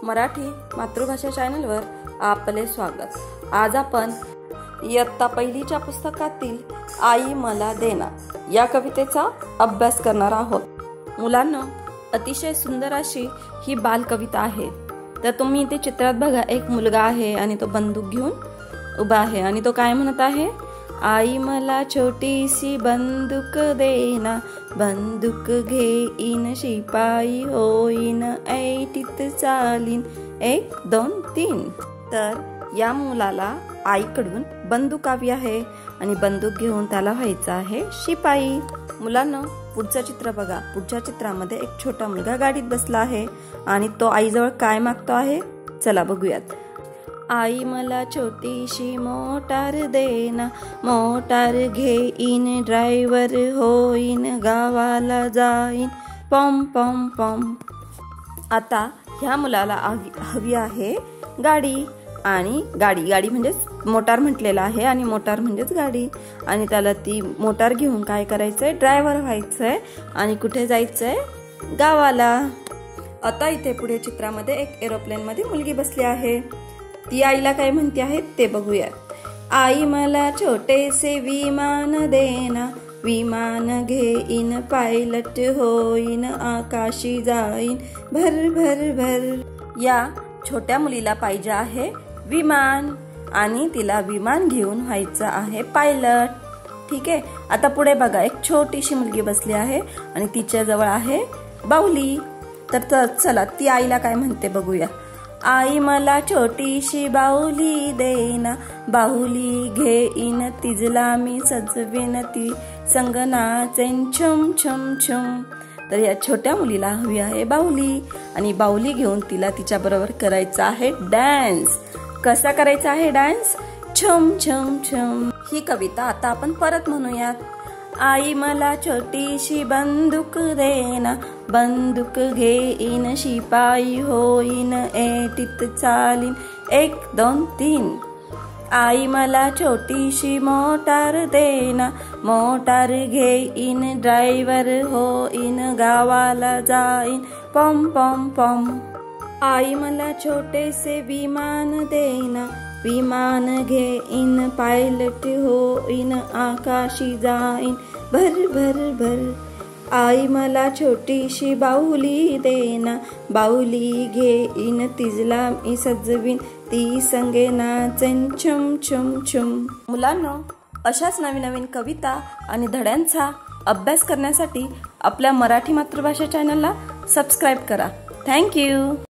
मराठी मातृभाषा चॅनलवर आपले स्वागत। आज आपण इयत्ता पहिलीच्या पुस्तकातील आई मला देना या कवितेचा अभ्यास करणार आहोत। मुलांनो, अतिशय सुंदर अशी ही बाल कविता आहे। तर तुम्ही इथे चित्रात बघा, एक मुलगा आहे आणि तो बंदूक घेऊन उभा आहे आणि तो काय म्हणत आहे, आई मला छोटीशी बंदूक देना, बंदूक घेईन शिपाई होईन, ऐटीत चालीन 1 2 3। तर या मुलाला आईकडून बंदूक हवी आहे आणि बंदूक घेऊन त्याला व्हायचं आहे शिपाई। मुलांना पुढचं चित्र बघा। पुढच्या चित्रामध्ये एक छोटा मुलगा गाडीत बसला आहे आणि तो आईजवळ काय मागतो आहे, चला बघूयात। आई मला छोटीशी मोटार देना, मोटार घेईन, ड्रायव्हर होईन, गावाला जाईन, पम पम पम। आता ह्या मुलाला हवी आहे गाडी आणि गाडी म्हणजेच मोटार म्हटलेला आहे आणि मोटार म्हणजेच गाडी आणि त्याला ती मोटार घेऊन काय करायचंय, ड्रायव्हर व्हायचंय आणि कुठे जायचंय, गावाला। आता इथे पुढे चित्रामध्ये एक एरोप्लेन मध्ये मुलगी बसली आहे। ती आईला काय म्हणते आहे ते बघूया। आई मला छोटेसे विमान देना, विमान घेईन, पायलट होईन, आकाशी जाईन, भर भर भर। या छोट्या मुलीला पाहिजे आहे विमान आणि तिला विमान घेऊन व्हायचं आहे पायलट। ठीक आहे। आता पुढे बघा, एक छोटीशी मुलगी बसली आहे आणि तिच्या जवळ आहे बाहुली। तर चला ती आईला काय म्हणते बघूया। आई मला छोटीशी बाहुली देना, बाहुली घेईन, तिजला मी सजवीन, ती संग नाचेन छम छम छम। तर या छोट्या मुलीला हवी आहे बाहुली आणि बाहुली घेऊन तिला तिच्या बरोबर करायचा आहे डान्स। कसा करायचा आहे डान्स, छम छम छम। ही कविता आता आपण परत म्हणूयात। आई मला छोटीशी बंदूक देना, बंदूक घेईन, शिपाई होईन, ऐटीत चालीन 1 2 3। आई मला छोटीशी मोटार देना, मोटार घेईन, ड्रायव्हर होईन, गावाला जाईन, पम पम पम। आई मला छोटेसे विमान देना, विमान घेईन, पायलट होईन, आकाशी जाईन, भर भर भर। आई मला छोटीशी बाहुली देना, बाहुली घेईन, तिजला मी सजवीन, ती संगे नाचेन छम छम छम। मुलांनो, अशाच नवीन नवीन कविता आणि धड्यांचा अभ्यास करण्यासाठी आपल्या मराठी मातृभाषा चॅनलला सबस्क्राईब करा। थँक्यू।